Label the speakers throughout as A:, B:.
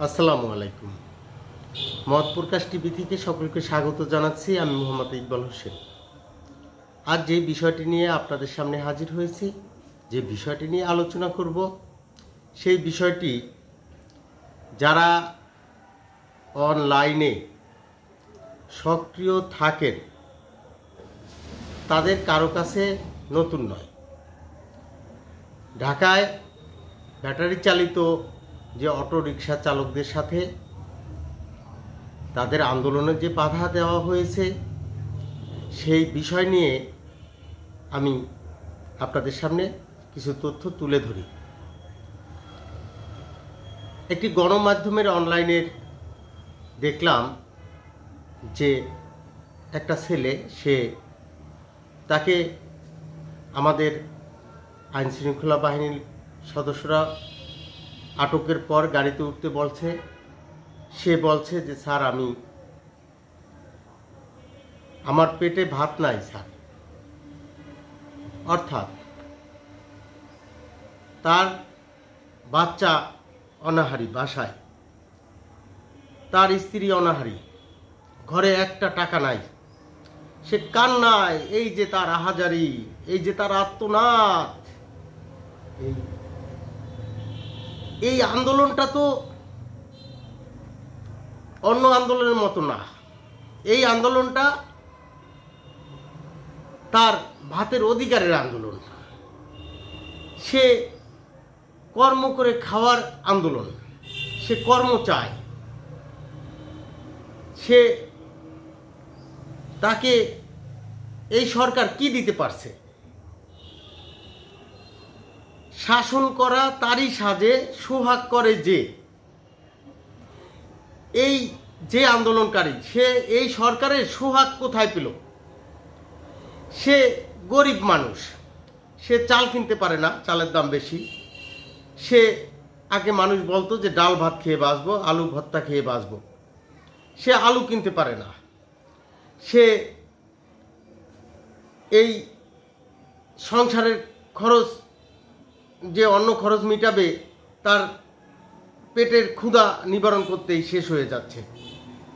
A: আসসালামু আলাইকুম। মত প্রকাশ টিভি থেকে সকলকে স্বাগত জানাচ্ছি। আমি মোহাম্মদ ইকবাল হোসেন। আজ যে বিষয়টি নিয়ে আপনাদের সামনে হাজির হয়েছি, যে বিষয়টি নিয়ে আলোচনা করব, সেই বিষয়টি যারা অনলাইনে সক্রিয় থাকেন তাদের কারো কাছে নতুন নয়। ঢাকায় ব্যাটারি চালিত যে অটো রিক্সা চালকদের সাথে তাদের আন্দোলনে যে বাধা দেওয়া হয়েছে সেই বিষয় নিয়ে আমি আপনাদের সামনে কিছু তথ্য তুলে ধরি। একটি গণমাধ্যমের অনলাইনের দেখলাম যে একটা ছেলে তাকে আমাদের আইনশৃঙ্খলা বাহিনীর সদস্যরা আটকের পর গাড়িতে উঠতে বলছে। সে বলছে যে স্যার, আমার পেটে ভাত নাই স্যার। অর্থাৎ তার বাচ্চা অনাহারী, বাসায় তার স্ত্রী অনাহারী, ঘরে একটা টাকা নাই। সে কান্নায়, এই যে তার আহাজারি, এই যে তার আর্তনাদ। এই আন্দোলনটা তো অন্য আন্দোলনের মতো না। এই আন্দোলনটা তার ভাতের অধিকারের আন্দোলন। সে কর্ম করে খাওয়ার আন্দোলন। সে কর্ম চায়। তাকে এই সরকার কি দিতে পারছে? শাসন করা তারই সাজে সোহাগ করে যে আন্দোলনকারী, সে এই সরকারের সোহাগ কোথায় পেল? সে গরিব মানুষ, সে চাল কিনতে পারে না, চালের দাম বেশি। আগে মানুষ বলতো যে ডাল ভাত খেয়ে বাঁচবো, আলু ভর্তা খেয়ে বাঁচবো। সে আলু কিনতে পারে না। সে এই সংসারের খরচ, যে অন্য খরচ মিটাবে, তার পেটের ক্ষুধা নিবারণ করতেই শেষ হয়ে যাচ্ছে।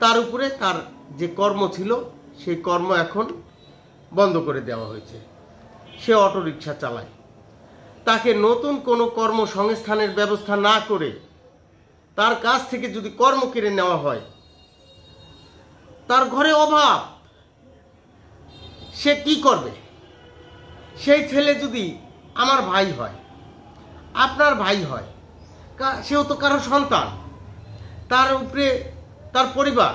A: তার উপরে তার যে কর্ম ছিল সেই কর্ম এখন বন্ধ করে দেওয়া হয়েছে। সে অটোরিকশা চালায়। তাকে নতুন কোনো কর্মসংস্থানের ব্যবস্থা না করে তার কাছ থেকে যদি কর্ম কেড়ে নেওয়া হয়, তার ঘরে অভাব, সে কি করবে? সেই ছেলে যদি আমার ভাই হয়, আপনার ভাই হয়, সেও তো কারো সন্তান। তার উপরে তার পরিবার,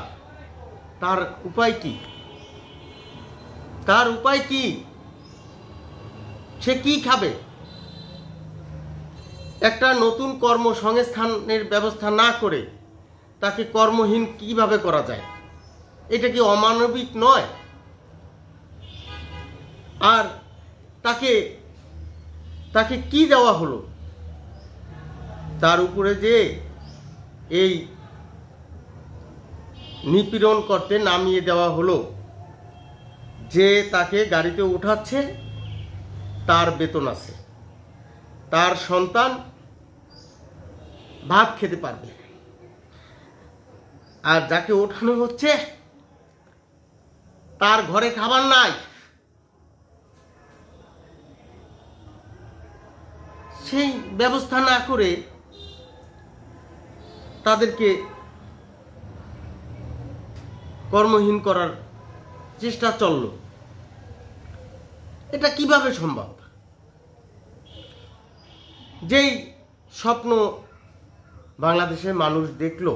A: তার উপায় কি? সে কি খাবে? একটা নতুন কর্মসংস্থানের ব্যবস্থা না করে তাকে কর্মহীন কিভাবে করা যায়? এটা কি অমানবিক নয়? আর তাকে কি দেওয়া হলো? তার উপরে যে এই নিপীড়ন করতে নামিয়ে দেওয়া হলো, যে তাকে গাড়িতে উঠাচ্ছে তার বেতন আছে, তার সন্তান ভাত খেতে পারবে। আর যাকে ওঠানো হচ্ছে তার ঘরে খাবার নাই। সেই ব্যবস্থা না করে তাদেরকে কর্মহীন করার চেষ্টা চলল। এটা কিভাবে সম্ভব? যেই স্বপ্ন বাংলাদেশের মানুষ দেখল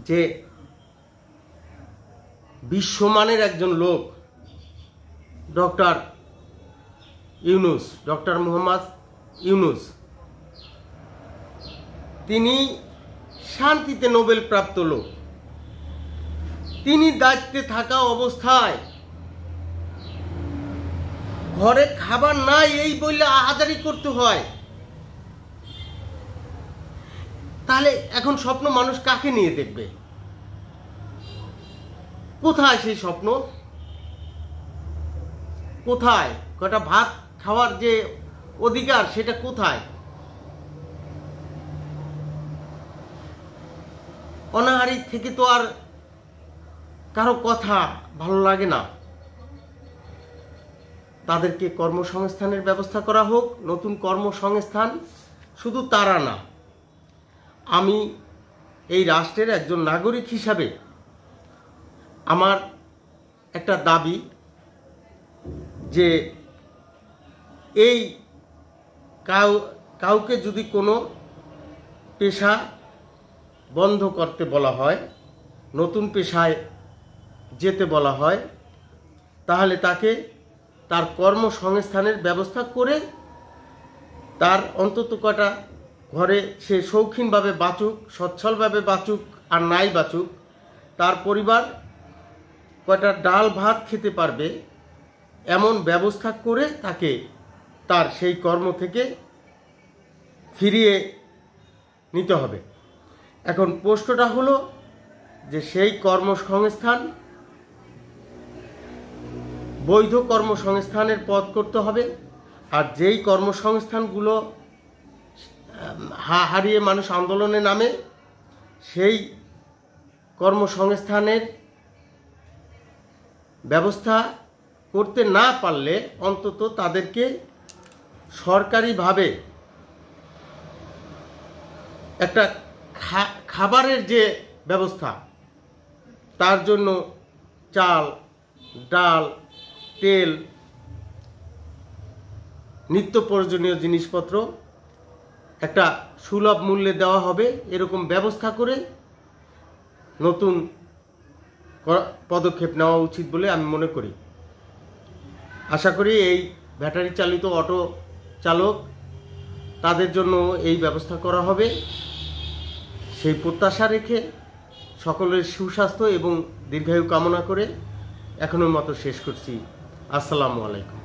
A: যে বিশ্বমানের একজন লোক ডক্টর মোহাম্মদ ইউনূস, তিনি শান্তিতে নোবেল প্রাপ্ত লোক। তিনি দায়িত্বে থাকা অবস্থায় ঘরে খাবার নাই এই বললে আহাজারি করতে হয়। তাহলে এখন স্বপ্ন মানুষ কাকে নিয়ে দেখবে? কোথায় সেই স্বপ্ন? কোথায় কটা ভাত খাওয়ার যে অধিকার, সেটা কোথায়? অনাহারি থেকে তো আর কারো কথা ভালো লাগে না। তাদেরকে কর্মসংস্থানের ব্যবস্থা করা হোক, নতুন কর্মসংস্থান। শুধু তারা না, আমি এই রাষ্ট্রের একজন নাগরিক হিসাবে আমার একটা দাবি যে এই কাউকে যদি কোনো পেশা বন্ধ করতে বলা হয়, নতুন পেশায় যেতে বলা হয়, তাহলে তাকে তার কর্মসংস্থানের ব্যবস্থা করে তার অন্তত কটা ঘরে সে শৌখিনভাবে বাঁচুক, সচ্ছলভাবে বাঁচুক, আর নাই বাঁচুক, তার পরিবার কয়টা ডাল ভাত খেতে পারবে এমন ব্যবস্থা করে তাকে তার সেই কর্ম থেকে ফিরিয়ে নিতে হবে। এখন প্রশ্নটা হলো যে সেই কর্মসংস্থান বৈধ কর্মসংস্থানের পথ করতে হবে, আর যেই কর্মসংস্থানগুলো হারিয়ে মানুষ আন্দোলনে নামে, সেই কর্মসংস্থানের ব্যবস্থা করতে না পারলে অন্তত তাদেরকে সরকারিভাবে একটা খাবারের যে ব্যবস্থা, তার জন্য চাল, ডাল, তেল, নিত্য প্রয়োজনীয় জিনিসপত্র একটা সুলভ মূল্যে দেওয়া হবে, এরকম ব্যবস্থা করে নতুন পদক্ষেপ নেওয়া উচিত বলে আমি মনে করি। আশা করি এই ব্যাটারি চালিত অটো চালক তাদের জন্য এই ব্যবস্থা করা হবে, সেই প্রত্যাশা রেখে সকলের সুস্বাস্থ্য এবং দীর্ঘায়ু কামনা করে এখনের মতো শেষ করছি। আসসালামু আলাইকুম।